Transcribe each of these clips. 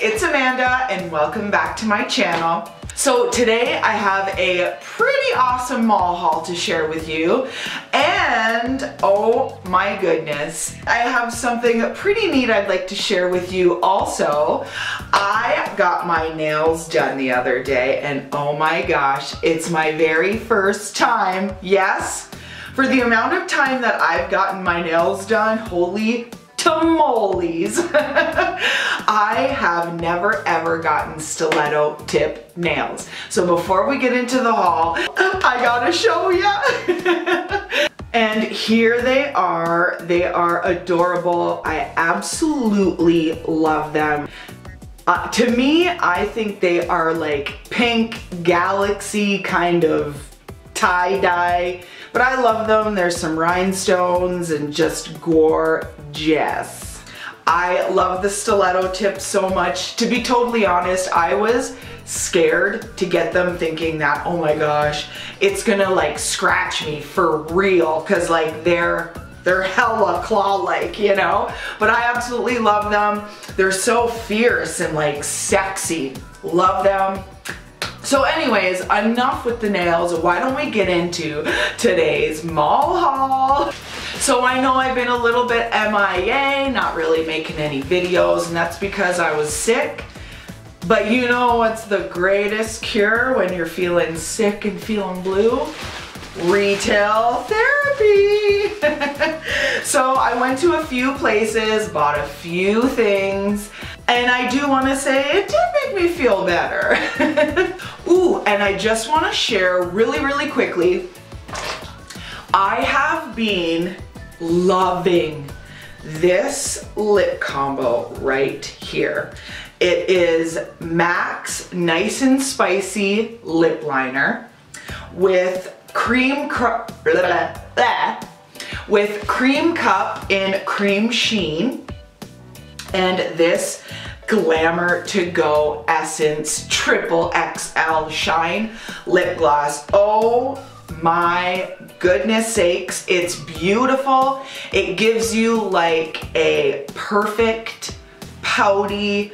it's Amanda and welcome back to my channel. So today I have a pretty awesome mall haul to share with you, and oh my goodness, I have something pretty neat I'd like to share with you also. I got my nails done the other day and oh my gosh, it's my very first time, yes, for the amount of time that I've gotten my nails done, holy tamales. I have never ever gotten stiletto tip nails. So before we get into the haul, I gotta show ya. And here they are. They are adorable. I absolutely love them. To me, I think they are like pink galaxy kind of tie-dye, but I love them. There's some rhinestones and just gorgeous. I love the stiletto tip so much. To be totally honest, I was scared to get them, thinking that, oh my gosh, it's gonna like scratch me for real, cause like they're hella claw-like, you know? But I absolutely love them. They're so fierce and like sexy. Love them. So anyways, enough with the nails. Why don't we get into today's mall haul? So I know I've been a little bit MIA, not really making any videos, and that's because I was sick. But you know what's the greatest cure when you're feeling sick and feeling blue? Retail therapy. So I went to a few places, bought a few things, and I do want to say it did make me feel better. Ooh, and I just want to share really quickly, I have been loving this lip combo right here. It is MAC's Nice and Spicy Lip Liner with cream cup in Cream Sheen, and this Glamour To Go Essence Triple XL Shine Lip Gloss. Oh my goodness sakes, it's beautiful. It gives you like a perfect pouty,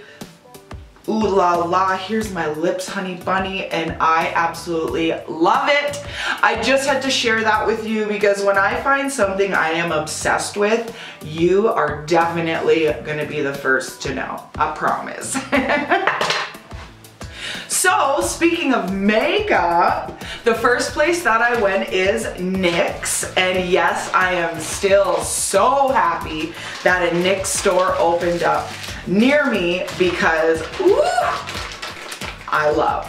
ooh la la, here's my lips, honey bunny, and I absolutely love it. I just had to share that with you because when I find something I am obsessed with, you are definitely gonna be the first to know, I promise. So, speaking of makeup, the first place that I went is NYX, and yes, I am still so happy that a NYX store opened up near me because, ooh, I love.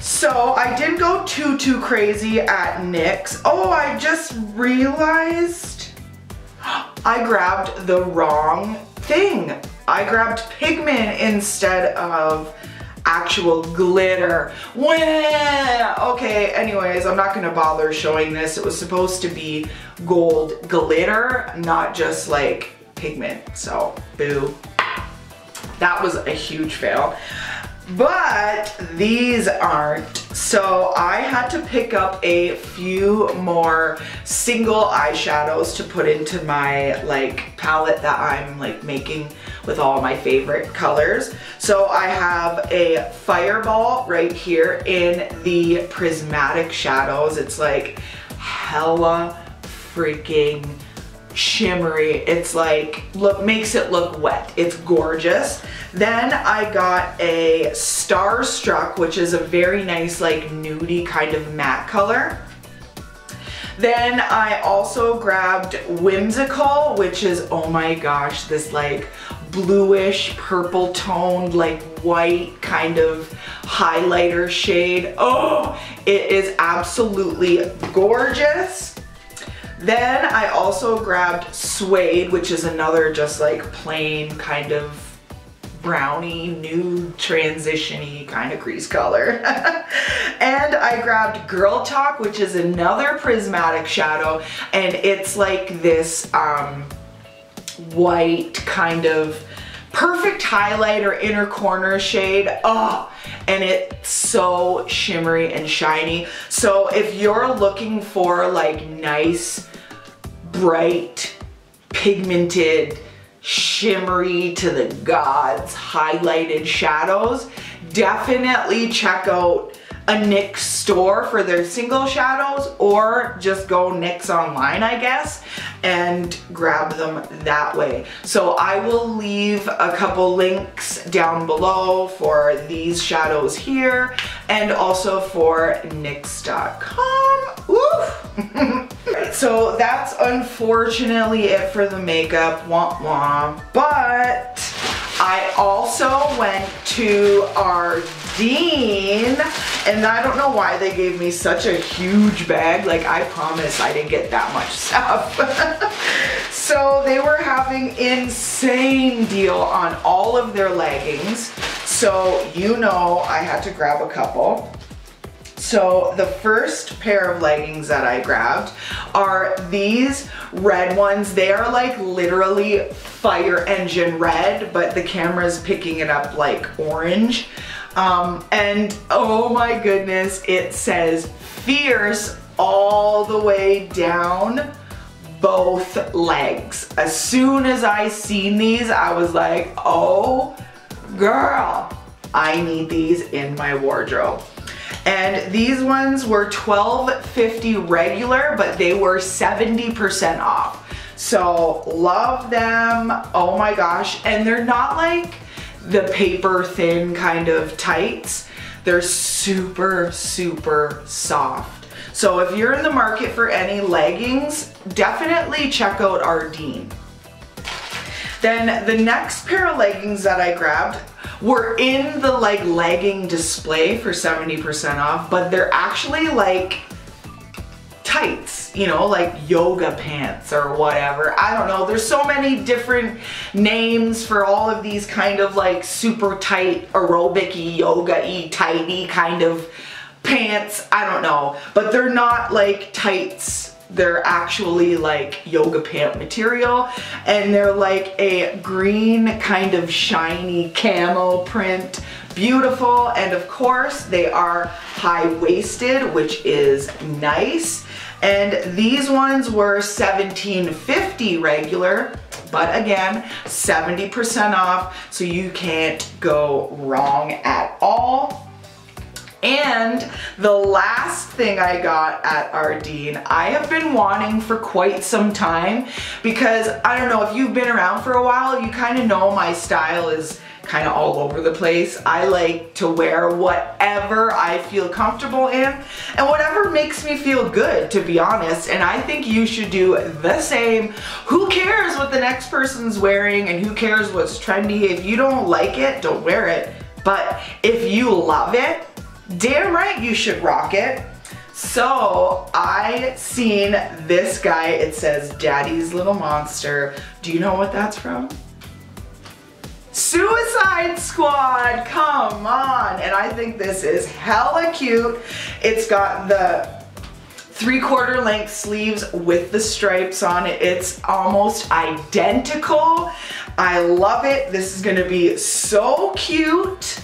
So, I didn't go too crazy at NYX. Oh, I just realized I grabbed the wrong thing. I grabbed pigment instead of actual glitter. Okay, anyways, I'm not gonna bother showing this. It was supposed to be gold glitter, not just like pigment, so boo. That was a huge fail. But these aren't. So I had to pick up a few more single eyeshadows to put into my like palette that I'm like making with all my favorite colors. So I have a Fireball right here in the Prismatic Shadows. It's like hella freaking shimmery. It's like, makes it look wet. It's gorgeous. Then I got a Starstruck, which is a very nice like nudie kind of matte color. Then I also grabbed Whimsical, which is, oh my gosh, this like bluish purple toned like white kind of highlighter shade. Oh, it is absolutely gorgeous. Then I also grabbed Suede, which is another just like plain kind of brownie, nude, transition-y kind of crease color. And I grabbed Girl Talk, which is another prismatic shadow, and it's like this white kind of perfect highlighter inner corner shade. Oh, and it's so shimmery and shiny. So if you're looking for like nice, bright, pigmented, shimmery to the gods highlighted shadows, definitely check out a NYX store for their single shadows, or just go NYX online, I guess, and grab them that way. So I will leave a couple links down below for these shadows here, and also for NYX.com. Oof. So that's unfortunately it for the makeup, wah wah. But I also went to our Dean, and I don't know why they gave me such a huge bag. Like, I promise I didn't get that much stuff. So they were having insane deal on all of their leggings. So you know I had to grab a couple. So the first pair of leggings that I grabbed are these red ones. They are like literally fire engine red, but the camera's picking it up like orange. And oh my goodness, it says fierce all the way down both legs. As soon as I seen these, I was like, oh girl, I need these in my wardrobe. And these ones were $12.50 regular, but they were 70% off. So love them, oh my gosh. And they're not like the paper thin kind of tights. They're super, super soft. So if you're in the market for any leggings, definitely check out our Dean. Then the next pair of leggings that I grabbed were in the like legging display for 70% off, but they're actually like tights, you know, like yoga pants or whatever. I don't know. There's so many different names for all of these kind of like super tight aerobic-y, yoga-y, tighty kind of pants. I don't know, but they're not like tights. They're actually like yoga pant material, and they're like a green kind of shiny camo print. Beautiful. And of course they are high-waisted, which is nice. And these ones were $17.50 regular, but again, 70% off, so you can't go wrong at all. And the last thing I got at our Dean, I have been wanting for quite some time, because I don't know, if you've been around for a while, you kind of know my style is kind of all over the place. I like to wear whatever I feel comfortable in and whatever makes me feel good, to be honest. And I think you should do the same. Who cares what the next person's wearing, and who cares what's trendy? If you don't like it, don't wear it. But if you love it, damn right you should rock it. So I seen this guy, it says Daddy's Little Monster. Do you know what that's from? Suicide Squad, come on. And I think this is hella cute. It's got the 3/4 length sleeves with the stripes on it. It's almost identical. I love it. This is gonna be so cute.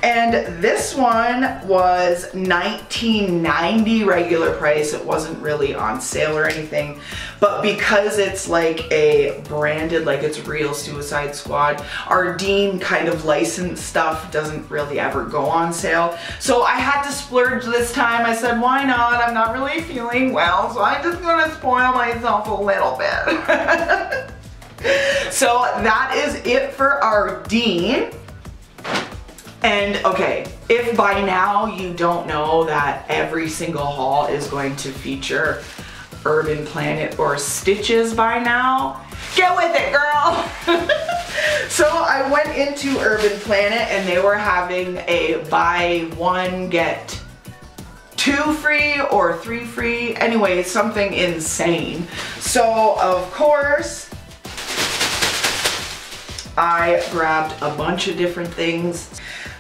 And this one was $19.90 regular price. It wasn't really on sale or anything, but because it's like a branded, like it's real Suicide Squad, our Dean kind of licensed stuff doesn't really ever go on sale. So I had to splurge this time. I said, why not? I'm not really feeling well, so I'm just gonna spoil myself a little bit. So that is it for our Dean. And okay, if by now you don't know that every single haul is going to feature Urban Planet or Stitches by now, get with it, girl. So I went into Urban Planet and they were having a buy one get 2 free or 3 free. Anyway, something insane. So of course, I grabbed a bunch of different things.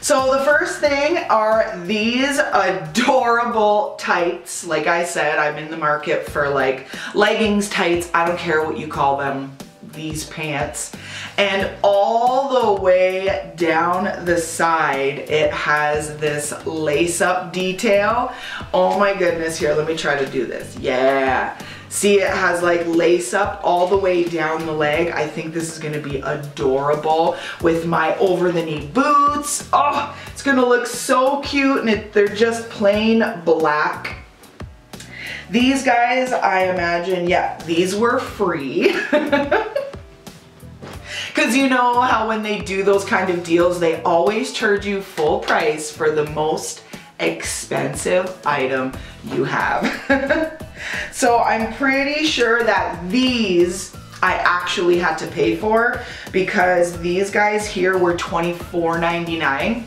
So the first thing are these adorable tights. Like I said, I'm in the market for like leggings, tights, I don't care what you call them, these pants. And all the way down the side, it has this lace-up detail. Oh my goodness, here, let me try to do this. Yeah. See, it has like lace up all the way down the leg. I think this is gonna be adorable with my over the knee boots. Oh, it's gonna look so cute, and they're just plain black. These guys, I imagine, yeah, these were free. Because you know how when they do those kind of deals, they always charge you full price for the most expensive item you have. So I'm pretty sure that these I actually had to pay for, because these guys here were $24.99.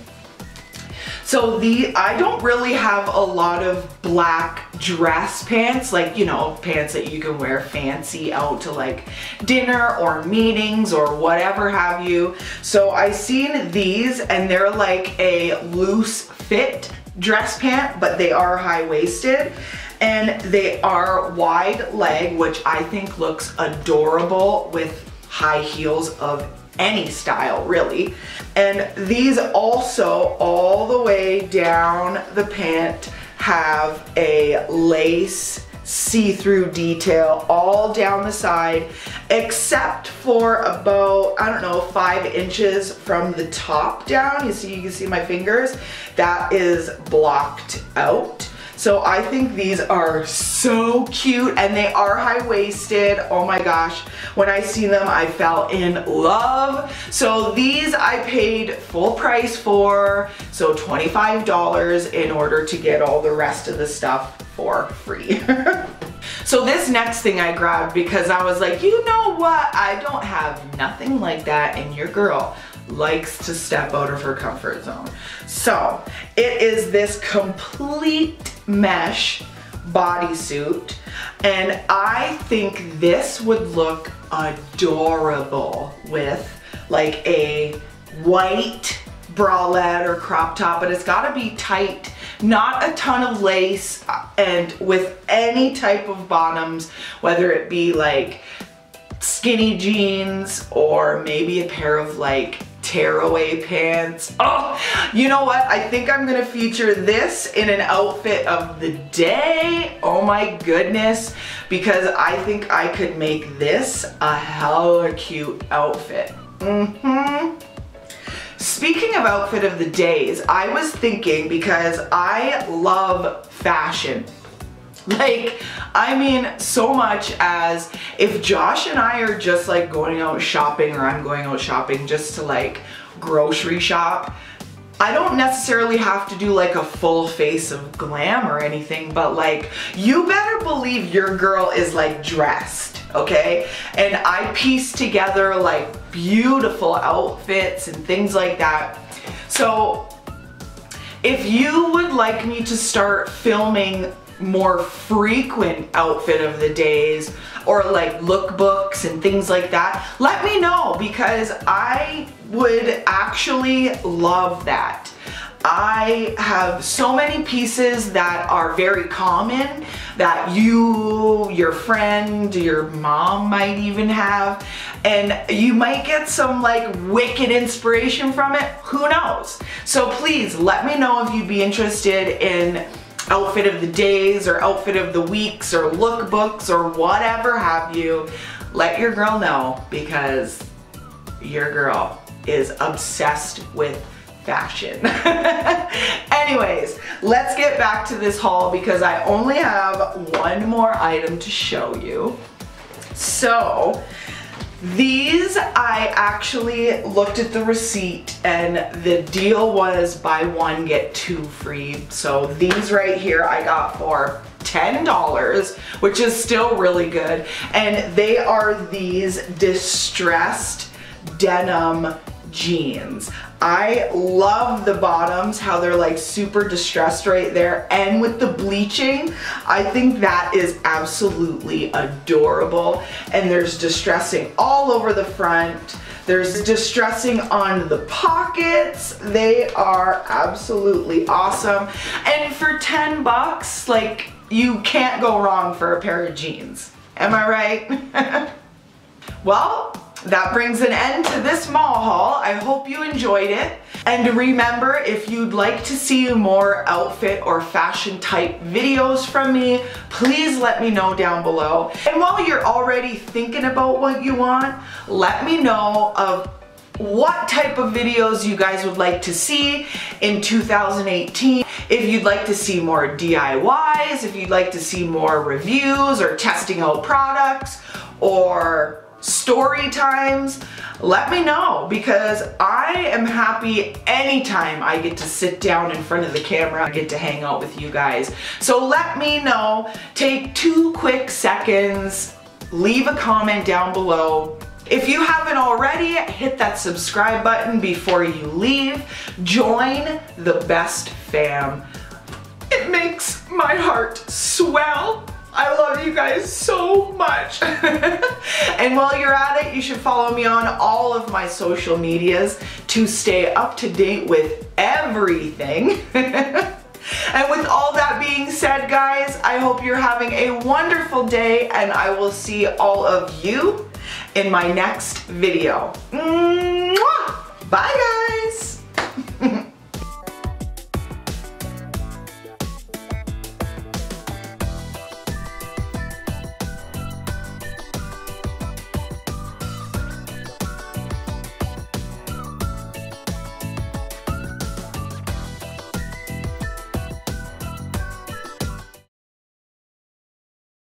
So I don't really have a lot of black dress pants, like, you know, pants that you can wear fancy out to like dinner or meetings or whatever have you. So I seen these, and they're like a loose fit dress pant, but they are high-waisted, and they are wide leg, which I think looks adorable with high heels of any style, really. And these also, all the way down the pant, have a lace see-through detail all down the side, except for about, I don't know, 5 inches from the top down. You can see my fingers. That is blocked out. So I think these are so cute, and they are high-waisted. Oh my gosh, when I seen them, I fell in love. So these I paid full price for, so $25 in order to get all the rest of the stuff for free. So this next thing I grabbed because I was like, you know what? I don't have nothing like that, and your girl likes to step out of her comfort zone. So it is this complete mesh bodysuit, and I think this would look adorable with like a white bralette or crop top, but it's gotta be tight, not a ton of lace, and with any type of bottoms, whether it be like skinny jeans or maybe a pair of like tearaway pants. Oh, you know what? I think I'm gonna feature this in an outfit of the day. Oh my goodness, because I think I could make this a hella cute outfit. Speaking of outfit of the days, I was thinking, because I love fashion. Like, I mean, so much as if Josh and I are just like going out shopping, or I'm going out shopping just to like grocery shop, I don't necessarily have to do like a full face of glam or anything, but like, you better believe your girl is like dressed, okay? And I piece together like beautiful outfits and things like that. So if you would like me to start filming more frequent outfit of the days, or like lookbooks and things like that, let me know, because I would actually love that. I have so many pieces that are very common that you, your friend, your mom might even have, and you might get some like wicked inspiration from it, who knows? So please let me know if you'd be interested in outfit of the days or outfit of the weeks or lookbooks or whatever have you. Let your girl know, because your girl is obsessed with fashion. Anyways, let's get back to this haul, because I only have one more item to show you. So these, I actually looked at the receipt, and the deal was buy one get two free. So these right here I got for $10, which is still really good. And they are these distressed denim jeans. I love the bottoms, how they're like super distressed right there, and with the bleaching, I think that is absolutely adorable. And there's distressing all over the front. There's distressing on the pockets. They are absolutely awesome. And for 10 bucks, like, you can't go wrong for a pair of jeans. Am I right? Well, that brings an end to this mall haul. I hope you enjoyed it. And remember, if you'd like to see more outfit or fashion type videos from me, please let me know down below. And while you're already thinking about what you want, let me know of what type of videos you guys would like to see in 2018. If you'd like to see more DIYs, if you'd like to see more reviews or testing out products or story times, let me know, because I am happy anytime I get to sit down in front of the camera and get to hang out with you guys. So let me know. Take 2 quick seconds, leave a comment down below. If you haven't already, hit that subscribe button before you leave. Join the best fam. It makes my heart swell. I love you guys so much. And while you're at it, you should follow me on all of my social medias to stay up to date with everything. And with all that being said, guys, I hope you're having a wonderful day, and I will see all of you in my next video. Mwah! Bye, guys.